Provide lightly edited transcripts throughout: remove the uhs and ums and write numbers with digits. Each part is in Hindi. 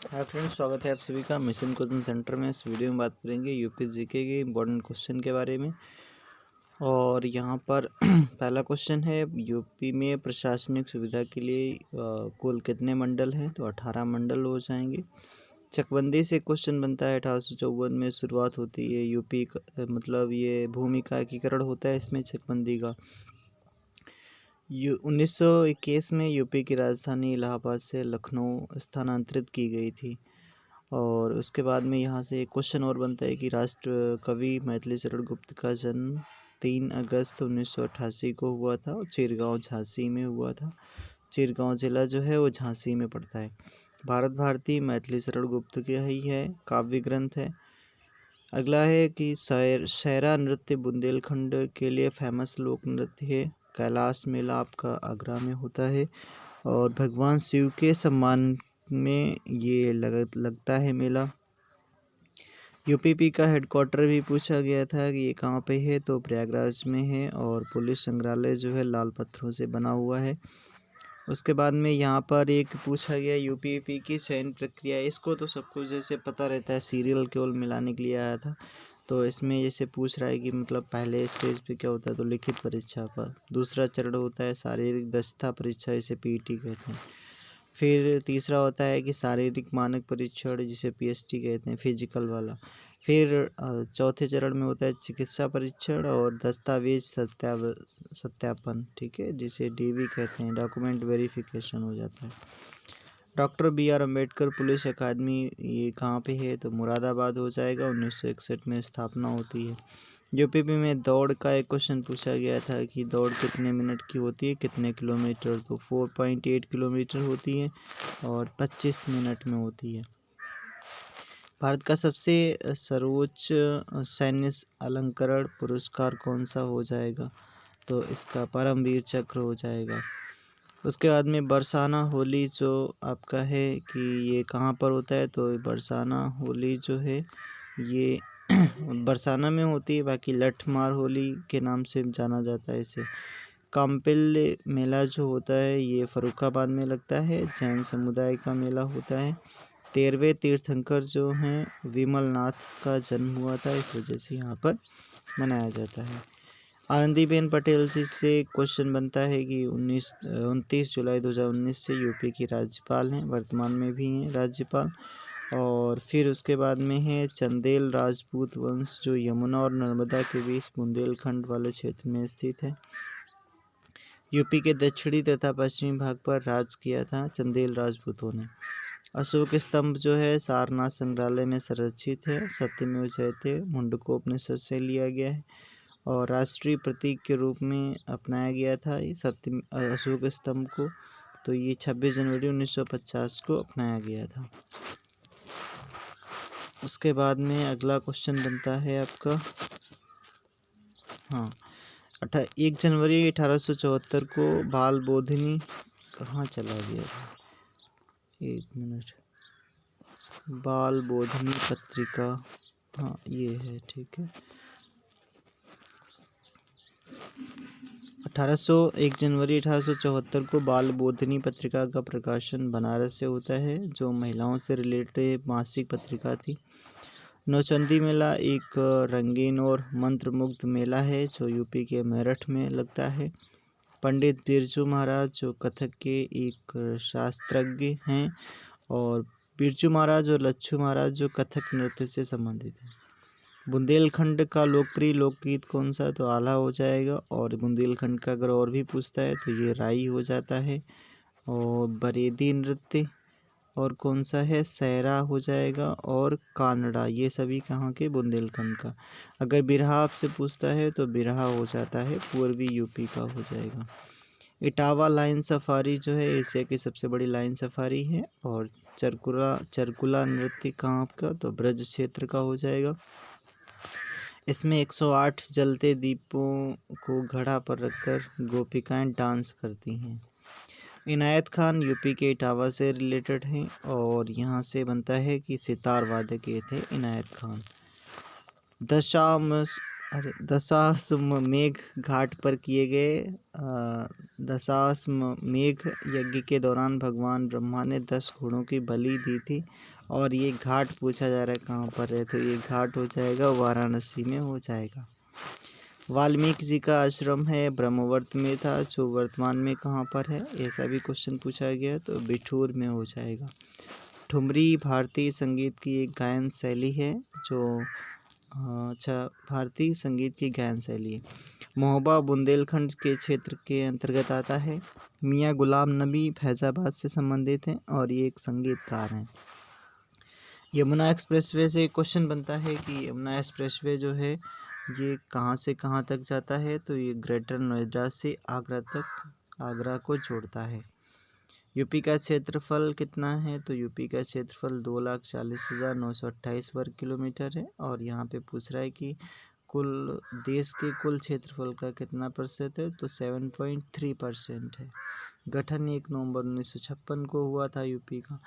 हाय फ्रेंड्स, स्वागत है आप सभी का मिशन कोचिंग सेंटर में। इस वीडियो में बात करेंगे यूपी जीके के इम्पोर्टेंट क्वेश्चन के बारे में। और यहाँ पर पहला क्वेश्चन है, यूपी में प्रशासनिक सुविधा के लिए कुल कितने मंडल हैं? तो 18 मंडल हो जाएंगे। चकबंदी से क्वेश्चन बनता है। 1854 में शुरुआत होती है यूपी मतलब ये भूमि का एकीकरण होता है इसमें चकबंदी का। 1921 में यूपी की राजधानी इलाहाबाद से लखनऊ स्थानांतरित की गई थी। और उसके बाद में यहाँ से एक क्वेश्चन और बनता है कि राष्ट्र कवि मैथिली शरण गुप्त का जन्म 3 अगस्त 1988 को हुआ था और चिरगांव झांसी में हुआ था। चिरगांव जिला जो है वो झांसी में पड़ता है। भारत भारती मैथिली शरण गुप्त का ही है, काव्य ग्रंथ है। अगला है कि सहरा नृत्य बुंदेलखंड के लिए फेमस लोक नृत्य है। कैलाश मेला आपका आगरा में होता है और भगवान शिव के सम्मान में ये लगता है मेला। यूपीपी का हेडक्वार्टर भी पूछा गया था कि ये कहाँ पे है, तो प्रयागराज में है। और पुलिस संग्रहालय जो है लाल पत्थरों से बना हुआ है। उसके बाद में यहाँ पर एक पूछा गया यूपीपी की चयन प्रक्रिया। इसको तो सबको जैसे पता रहता है, सीरियल केवल मिलाने के लिए आया था। तो इसमें जैसे पूछ रहा है कि मतलब पहले स्टेज पे क्या होता है, तो लिखित परीक्षा पर। दूसरा चरण होता है शारीरिक दक्षता परीक्षा, इसे पीटी कहते हैं। फिर तीसरा होता है कि शारीरिक मानक परीक्षण, जिसे पीएसटी कहते हैं, फिजिकल वाला। फिर चौथे चरण में होता है चिकित्सा परीक्षण और दस्तावेज सत्यापन, ठीक है, जिसे डीवी कहते हैं, डॉक्यूमेंट वेरिफिकेशन हो जाता है। डॉक्टर BR अम्बेडकर पुलिस अकादमी ये कहाँ पे है, तो मुरादाबाद हो जाएगा। 1961 में स्थापना होती है। यूपीपी में दौड़ का एक क्वेश्चन पूछा गया था कि दौड़ कितने मिनट की होती है, कितने किलोमीटर, तो 4.8 किलोमीटर होती है और 25 मिनट में होती है। भारत का सबसे सर्वोच्च सैन्य अलंकरण पुरस्कार कौन सा हो जाएगा, तो इसका परमवीर चक्र हो जाएगा। उसके बाद में बरसाना होली जो आपका है कि ये कहाँ पर होता है, तो बरसाना होली जो है ये बरसाना में होती है, बाकी लठमार होली के नाम से जाना जाता है इसे। काम्पिल मेला जो होता है ये फर्रुखाबाद में लगता है, जैन समुदाय का मेला होता है। 13वें तीर्थंकर जो हैं विमलनाथ का जन्म हुआ था, इस वजह से यहाँ पर मनाया जाता है। आनंदीबेन पटेल जी से क्वेश्चन बनता है कि 29 जुलाई 2019 से यूपी की राज्यपाल हैं, वर्तमान में भी हैं राज्यपाल। और फिर उसके बाद में है चंदेल राजपूत वंश, जो यमुना और नर्मदा के बीच बुंदेलखंड वाले क्षेत्र में स्थित है। यूपी के दक्षिणी तथा पश्चिमी भाग पर राज किया था चंदेल राजपूतों ने। अशोक स्तंभ जो है सारनाथ संग्रहालय में संरक्षित है। सत्यमेव जयते मुंडकोपनिषद से लिया गया है और राष्ट्रीय प्रतीक के रूप में अपनाया गया था ये अशोक स्तंभ को। तो ये 26 जनवरी 1950 को अपनाया गया था। उसके बाद में अगला क्वेश्चन बनता है आपका, हाँ, 1 जनवरी 1874 को बाल बोधिनी कहाँ चला गया था, एक मिनट, बाल बोधिनी पत्रिका, हाँ ये है, ठीक है। 1 जनवरी 1874 को बाल बोधिनी पत्रिका का प्रकाशन बनारस से होता है, जो महिलाओं से रिलेटेड मासिक पत्रिका थी। नौचंदी मेला एक रंगीन और मंत्रमुग्ध मेला है जो यूपी के मेरठ में लगता है। पंडित बिरजू महाराज जो कथक के एक शास्त्रज्ञ हैं, और बिरजू महाराज और लच्छू महाराज जो कथक नृत्य से संबंधित हैं। बुंदेलखंड का लोकप्रिय लोकगीत कौन सा, तो आला हो जाएगा। और बुंदेलखंड का अगर और भी पूछता है तो ये राई हो जाता है। और बरेदी नृत्य और कौन सा है, सहरा हो जाएगा। और कानड़ा, ये सभी कहाँ के, बुंदेलखंड का। अगर बिरहा आपसे पूछता है तो बिरहा हो जाता है पूर्वी यूपी का हो जाएगा। इटावा लाइन सफारी जो है एशिया की सबसे बड़ी लाइन सफारी है। और चरकुला नृत्य कहाँ का, तो ब्रज क्षेत्र का हो जाएगा। इसमें 108 जलते दीपों को घड़ा पर रखकर गोपिकाएं डांस करती हैं। इनायत खान यूपी के इटावा से रिलेटेड हैं और यहाँ से बनता है कि सितार वादक ये थे इनायत खान। दशाश्वमेध घाट पर किए गए दशाश्वमेध यज्ञ के दौरान भगवान ब्रह्मा ने 10 घोड़ों की बलि दी थी और ये घाट पूछा जा रहा है कहाँ पर है, तो ये घाट हो जाएगा वाराणसी में हो जाएगा। वाल्मीकि जी का आश्रम है ब्रह्मवर्त में था, जो वर्तमान में कहाँ पर है, ऐसा भी क्वेश्चन पूछा गया, तो बिठूर में हो जाएगा। ठुमरी भारतीय संगीत की एक गायन शैली है, जो अच्छा भारतीय संगीत की गायन शैली है। महोबा बुंदेलखंड के क्षेत्र के अंतर्गत आता है। मियाँ गुलाम नबी फैज़ाबाद से संबंधित हैं और ये एक संगीतकार हैं। यमुना एक्सप्रेसवे से क्वेश्चन बनता है कि यमुना एक्सप्रेसवे जो है ये कहाँ से कहाँ तक जाता है, तो ये ग्रेटर नोएडा से आगरा तक, आगरा को जोड़ता है। यूपी का क्षेत्रफल कितना है, तो यूपी का क्षेत्रफल 2,40,928 वर्ग किलोमीटर है। और यहाँ पे पूछ रहा है कि कुल देश के कुल क्षेत्रफल का कितना प्रतिशत है, तो 7.3% है। गठन 1 नवंबर 1956 को हुआ था यूपी का।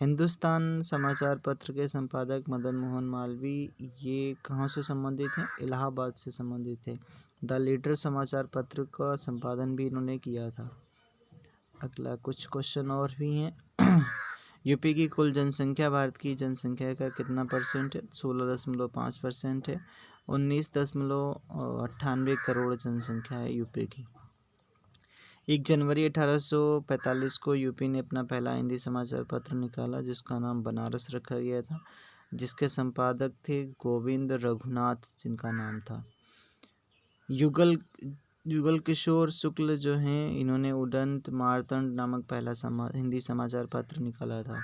हिंदुस्तान समाचार पत्र के संपादक मदन मोहन मालवीय ये कहाँ से संबंधित हैं, इलाहाबाद से संबंधित है। द लीडर समाचार पत्र का संपादन भी इन्होंने किया था। अगला कुछ क्वेश्चन और भी हैं। यूपी की कुल जनसंख्या भारत की जनसंख्या का कितना परसेंट है, 16.5% है। 19.98 करोड़ जनसंख्या है यूपी की। 1 जनवरी 1845 को यूपी ने अपना पहला हिंदी समाचार पत्र निकाला, जिसका नाम बनारस रखा गया था, जिसके संपादक थे गोविंद रघुनाथ, जिनका नाम था। युगल किशोर शुक्ल जो हैं, इन्होंने उदंत मार्तंड नामक पहला हिंदी समाचार पत्र निकाला था।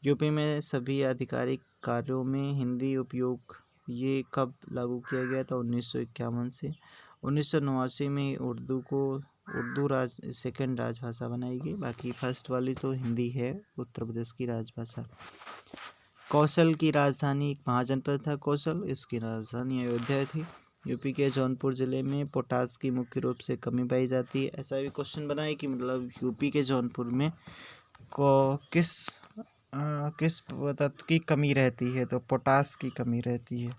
यूपी में सभी आधिकारिक कार्यों में हिंदी उपयोग ये कब लागू किया गया था, 1951 से। 1989 में उर्दू सेकंड राजभाषा बनाई गई, बाकी फर्स्ट वाली तो हिंदी है, उत्तर प्रदेश की राजभाषा। कौशल की राजधानी एक महाजनपद था कौशल, इसकी राजधानी अयोध्या थी। यूपी के जौनपुर ज़िले में पोटास की मुख्य रूप से कमी पाई जाती है। ऐसा भी क्वेश्चन बना है कि मतलब यूपी के जौनपुर में किस तत्व की कमी रहती है, तो पोटास की कमी रहती है।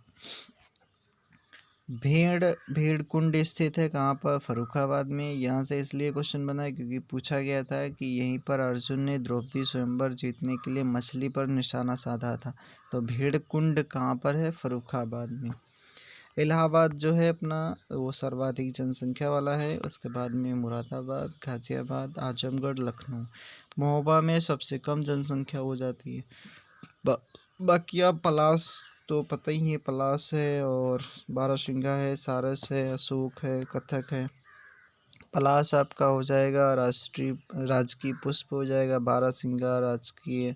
भेड़ कुंड स्थित है कहाँ पर, फर्रुखाबाद में। यहाँ से इसलिए क्वेश्चन बना है क्योंकि पूछा गया था कि यहीं पर अर्जुन ने द्रौपदी स्वयंवर जीतने के लिए मछली पर निशाना साधा था, तो भेड़ कुंड कहाँ पर है, फर्रुखाबाद में। इलाहाबाद जो है अपना वो सर्वाधिक जनसंख्या वाला है, उसके बाद में मुरादाबाद, गाजियाबाद, आजमगढ़, लखनऊ। महोबा में सबसे कम जनसंख्या हो जाती है। बाकी आप पलास तो पता ही है, पलास है और बारहसिंगा है, सारस है, अशोक है, कथक है। पलास आपका हो जाएगा राजकीय पुष्प हो जाएगा, बारहसिंगा राजकीय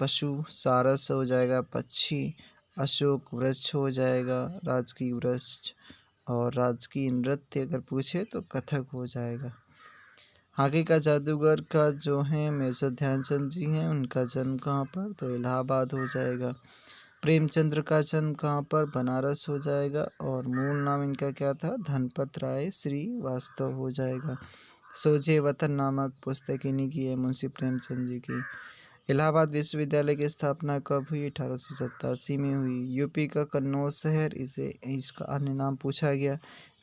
पशु, सारस हो जाएगा पक्षी, अशोक वृक्ष हो जाएगा राजकीय वृक्ष, और राजकीय नृत्य अगर पूछे तो कथक हो जाएगा। हॉकी का जादूगर का जो है मेजर ध्यानचंद जी हैं, उनका जन्म कहाँ पर, तो इलाहाबाद हो जाएगा। प्रेमचंद्र का जन्म कहाँ पर, बनारस हो जाएगा, और मूल नाम इनका क्या था, धनपत राय श्रीवास्तव हो जाएगा। सोझे वतन नामक पुस्तक इन्हीं की है, मुंशी प्रेमचंद जी की। इलाहाबाद विश्वविद्यालय की स्थापना कब हुई, 1887 में हुई। यूपी का कन्नौज शहर, इसका अन्य नाम पूछा गया,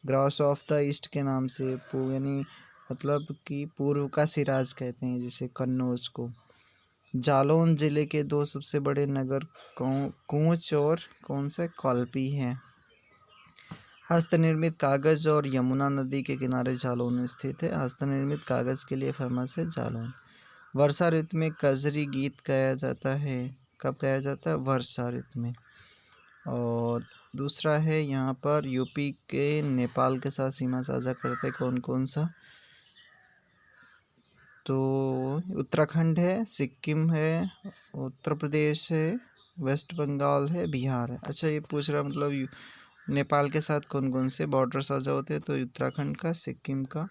ग्रास ऑफ द ईस्ट के नाम से, यानी मतलब कि पूर्व का सिराज कहते हैं जिसे कन्नौज को। जालौन जिले के 2 सबसे बड़े नगर कूच और कौन सा, कॉल्पी हैं। हस्तनिर्मित कागज और यमुना नदी के किनारे जालौन स्थित है। हस्तनिर्मित कागज के लिए फेमस है जालौन। वर्षा ऋतु में कजरी गीत गाया जाता है, कब गाया जाता है, वर्षा ऋतु में। और दूसरा है यहाँ पर यूपी के नेपाल के साथ सीमा साझा करते कौन कौन सा, तो उत्तराखंड है, सिक्किम है, उत्तर प्रदेश है, वेस्ट बंगाल है, बिहार है। अच्छा ये पूछ रहा मतलब नेपाल के साथ कौन कौन से बॉर्डर साझा होते हैं, तो उत्तराखंड का, सिक्किम का,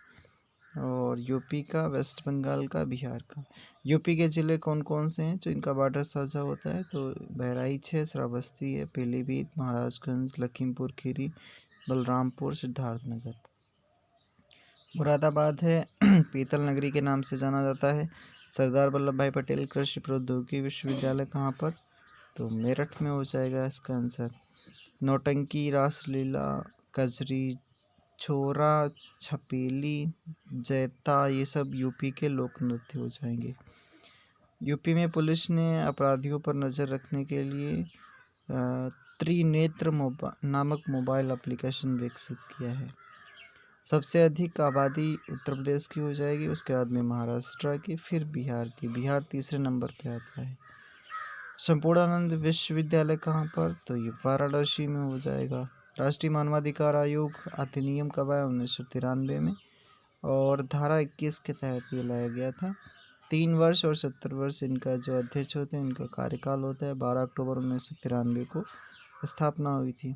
और यूपी का, वेस्ट बंगाल का, बिहार का। यूपी के ज़िले कौन कौन से हैं जो इनका बॉर्डर साझा होता है, तो बहराइच है, श्रावस्ती है, पीलीभीत, महाराजगंज, लखीमपुर खीरी, बलरामपुर, सिद्धार्थनगर। मुरादाबाद है, पीतल नगरी के नाम से जाना जाता है। सरदार वल्लभ भाई पटेल कृषि प्रौद्योगिकी विश्वविद्यालय कहाँ पर, तो मेरठ में हो जाएगा इसका आंसर। नौटंकी, रासलीला, कजरी, छोरा, छपेली, जैता, ये सब यूपी के लोक नृत्य हो जाएंगे। यूपी में पुलिस ने अपराधियों पर नज़र रखने के लिए त्रिनेत्र नामक मोबाइल एप्लीकेशन विकसित किया है। सबसे अधिक आबादी उत्तर प्रदेश की हो जाएगी, उसके बाद में महाराष्ट्र की, फिर बिहार की। बिहार तीसरे नंबर पे आता है। संपूर्णानंद विश्वविद्यालय कहाँ पर? तो ये वाराणसी में हो जाएगा। राष्ट्रीय मानवाधिकार आयोग अधिनियम कब आया? 1993 में, और धारा 21 के तहत ये लाया गया था। 3 वर्ष और 70 वर्ष इनका जो अध्यक्ष होते हैं इनका कार्यकाल होता है। 12 अक्टूबर 1993 को स्थापना हुई थी।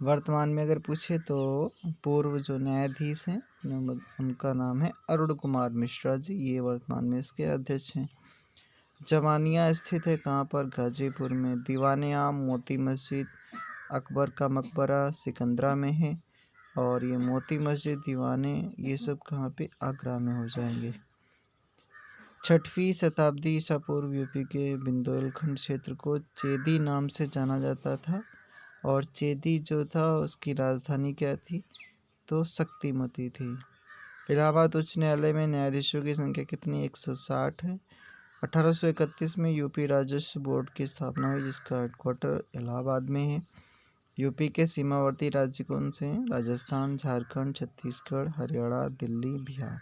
वर्तमान में अगर पूछे तो पूर्व जो न्यायाधीश हैं उनका नाम है अरुण कुमार मिश्रा जी, ये वर्तमान में इसके अध्यक्ष हैं। जमानिया स्थित है कहाँ पर? गाजीपुर में। दीवाने आम, मोती मस्जिद, अकबर का मकबरा सिकंदरा में है, और ये मोती मस्जिद, दीवाने, ये सब कहाँ पे? आगरा में हो जाएंगे। 6वीं शताब्दी ईसा पूर्व यूपी के बुंदेलखंड क्षेत्र को चेदी नाम से जाना जाता था, और चेदी जो था उसकी राजधानी क्या थी? तो शक्तिमती थी। इलाहाबाद उच्च न्यायालय में न्यायाधीशों की संख्या कितनी? 160 है। 1831 में यूपी राजस्व बोर्ड की स्थापना हुई, जिसका हेडक्वार्टर इलाहाबाद में है। यूपी के सीमावर्ती राज्य कौन से हैं? राजस्थान, झारखंड, छत्तीसगढ़, हरियाणा, दिल्ली, बिहार।